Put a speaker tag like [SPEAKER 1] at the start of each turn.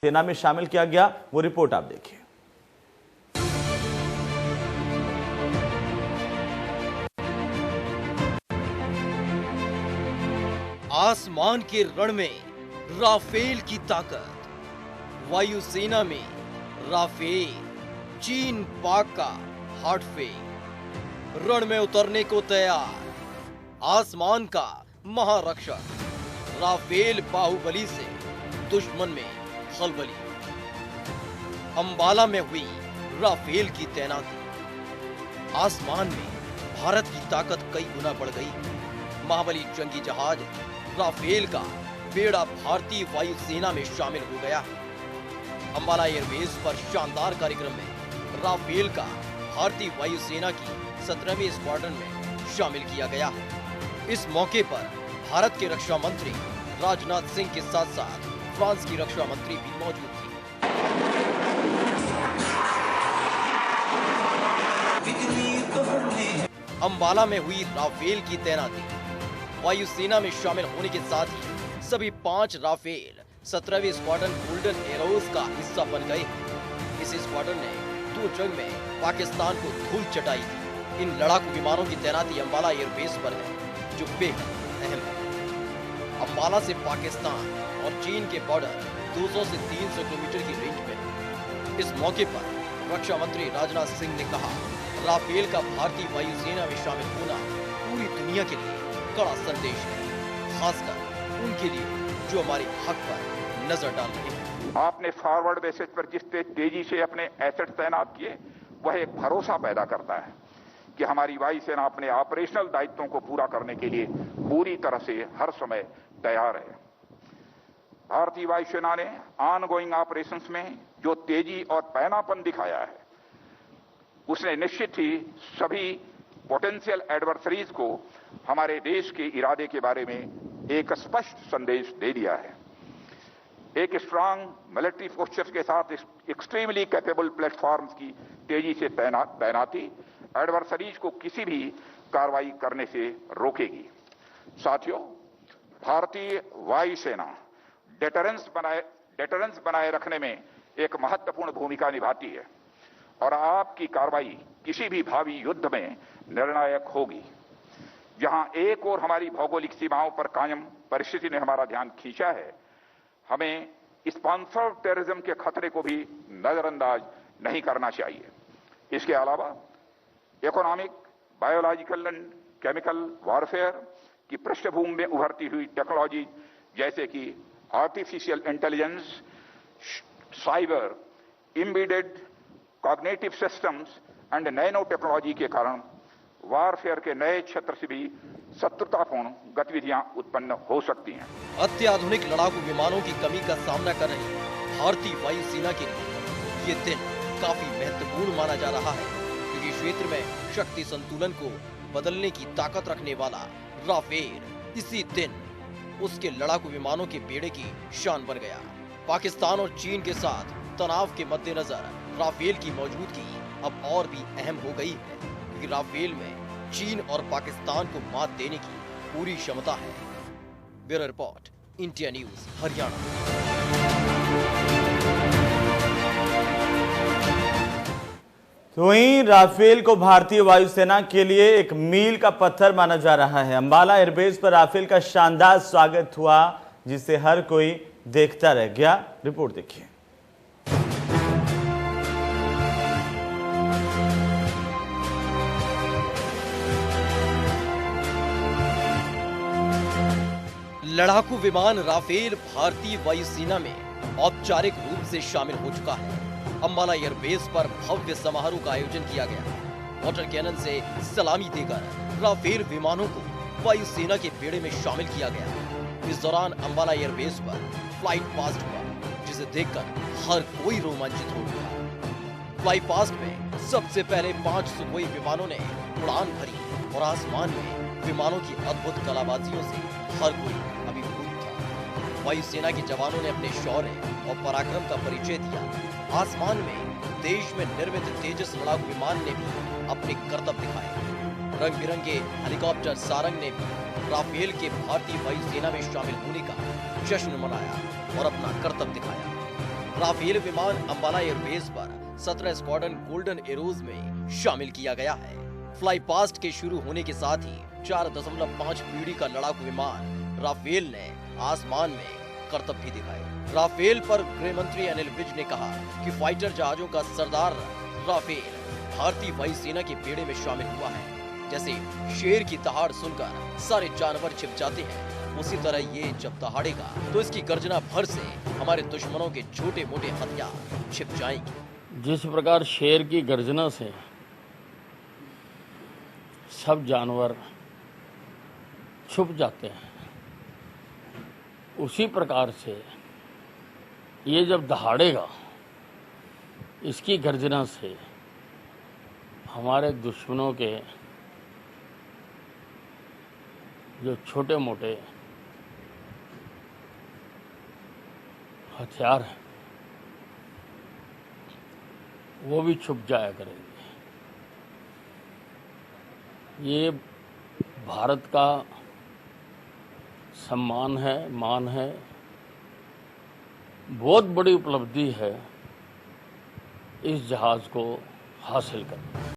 [SPEAKER 1] सेना में शामिल किया गया, वो रिपोर्ट आप देखिए।
[SPEAKER 2] आसमान के रण में राफेल की ताकत, वायुसेना में राफेल, चीन पाक का हार्टफेल, रण में उतरने को तैयार, आसमान का महारक्षक, राफेल बाहुबली से दुश्मन में खलबली। अंबाला में हुई राफेल की तैनाती, आसमान में भारत की ताकत कई गुना बढ़ गई। महाबली जंगी जहाज राफेल का बेड़ा भारतीय वायुसेना में शामिल हो गया है। अंबाला एयरबेस पर शानदार कार्यक्रम में राफेल का भारतीय वायुसेना की 17वीं स्क्वाड्रन में शामिल किया गया है। इस मौके पर भारत के रक्षा मंत्री राजनाथ सिंह के साथ साथ फ्रांस की रक्षा मंत्री भी मौजूद थी। अंबाला में हुई राफेल की तैनाती, वायुसेना में शामिल होने के साथ ही सभी 5 राफेल 17वीं स्क्वाड्रन गोल्डन एरोज का हिस्सा बन गए। इस स्क्वाड्रन ने 2 जंग में पाकिस्तान को धूल चटाई थी। इन लड़ाकू विमानों की तैनाती अंबाला एयरबेस पर है, जो बेहद अहम है। अंबाला से पाकिस्तान और चीन के बॉर्डर 200 से 300 किलोमीटर की रेंज में है। इस मौके पर रक्षा मंत्री राजनाथ सिंह ने कहा, राफेल का भारतीय वायुसेना में शामिल होना पूरी दुनिया के लिए कड़ा संदेश है, खासकर उनके लिए जो हमारे हक पर नजर डाल रहे हैं।
[SPEAKER 3] आपने फॉरवर्ड बेसिस पर जिस तेजी से अपने एसेट तैनात किए, वह एक भरोसा पैदा करता है कि हमारी वायुसेना अपने ऑपरेशनल दायित्वों को पूरा करने के लिए पूरी तरह से हर समय तैयार है। भारतीय वायुसेना ने ऑनगोइंग ऑपरेशंस में जो तेजी और पैनापन दिखाया है, उसने निश्चित ही सभी पोटेंशियल एडवर्सरीज को हमारे देश के इरादे के बारे में एक स्पष्ट संदेश दे दिया है। एक स्ट्रांग मिलिट्री फोर्सेस के साथ एक्सट्रीमली कैपेबल प्लेटफॉर्म्स की तेजी से तैनाती एडवर्सरीज को किसी भी कार्रवाई करने से रोकेगी। साथियों, भारतीय वायुसेना डेटरेंस बनाए रखने में एक महत्वपूर्ण भूमिका निभाती है और आपकी कार्रवाई किसी भी भावी युद्ध में निर्णायक होगी। जहां एक और हमारी भौगोलिक सीमाओं पर कायम परिस्थिति ने हमारा ध्यान खींचा है, हमें स्पॉन्सर्ड टेररिज्म के खतरे को भी नजरअंदाज नहीं करना चाहिए। इसके अलावा economic, biological and chemical warfare की पृष्ठभूमि में उभरती हुई टेक्नोलॉजी जैसे कि artificial intelligence, cyber, embedded cognitive systems and nano technology के कारण वारफेयर के नए क्षेत्र से भी शत्रुतापूर्ण गतिविधियां उत्पन्न हो सकती हैं।
[SPEAKER 2] अत्याधुनिक लड़ाकू विमानों की कमी का सामना कर रही भारतीय वायुसेना के लिए ये दिन काफी महत्वपूर्ण माना जा रहा है, क्योंकि क्षेत्र में शक्ति संतुलन को बदलने की ताकत रखने वाला राफेल इसी दिन उसके लड़ाकू विमानों के बेड़े की शान बन गया। पाकिस्तान और चीन के साथ तनाव के मद्देनजर राफेल की मौजूदगी अब और भी अहम हो गई है, क्योंकि राफेल में चीन और पाकिस्तान को मात देने की पूरी क्षमता है। Bureau report, India news, Haryana.
[SPEAKER 1] तो वहीं राफेल को भारतीय वायुसेना के लिए एक मील का पत्थर माना जा रहा है। अंबाला एयरबेस पर राफेल का शानदार स्वागत हुआ, जिसे हर कोई देखता रह गया। रिपोर्ट देखिए।
[SPEAKER 2] लड़ाकू विमान राफेल भारतीय वायुसेना में औपचारिक रूप से शामिल हो चुका है। अंबाला एयरबेस पर भव्य समारोह का आयोजन किया गया। वाटर कैनन से सलामी देकर राफेल विमानों को वायुसेना के बेड़े में शामिल किया गया। इस दौरान अंबाला एयरबेस पर फ्लाइट पास्ट हुआ, जिसे देखकर हर कोई रोमांचित हो गया। फ्लाई पास्ट में सबसे पहले 5 सुखोई विमानों ने उड़ान भरी और आसमान में विमानों की अद्भुत कलाबाजियों से हर कोई अभिभूत था। वायुसेना के जवानों ने अपने शौर्य और पराक्रम का परिचय दिया। आसमान में देश में निर्मित तेजस लड़ाकू विमान ने भी अपने करतब दिखाए। रंग बिरंगे हेलीकॉप्टर सारंग ने भी राफेल के भारतीय वायुसेना में शामिल होने का जश्न मनाया और अपना करतब दिखाया। राफेल विमान अंबाला एयरबेस पर 17 स्क्वाड्रन गोल्डन एरोज में शामिल किया गया है। फ्लाई पास्ट के शुरू होने के साथ ही 4.5 पीढ़ी का लड़ाकू विमान राफेल ने आसमान में करतब भी दिखाए। राफेल पर गृह मंत्री अनिल विज ने कहा कि फाइटर जहाजों का सरदार राफेल भारतीय वायुसेना के बेड़े में शामिल हुआ है। जैसे शेर की दहाड़ सुनकर सारे जानवर छिप जाते हैं, उसी तरह ये जब दहाड़ेगा तो इसकी गर्जना भर से हमारे दुश्मनों के छोटे मोटे हथियार छिप जाएंगे।
[SPEAKER 4] जिस प्रकार शेर की गर्जना से सब जानवर छुप जाते हैं, उसी प्रकार से ये जब दहाड़ेगा, इसकी गर्जना से हमारे दुश्मनों के जो छोटे मोटे हथियार हैं वो भी छुप जाया करेंगे। ये भारत का सम्मान है, मान है, बहुत बड़ी उपलब्धि है इस जहाज को हासिल करना।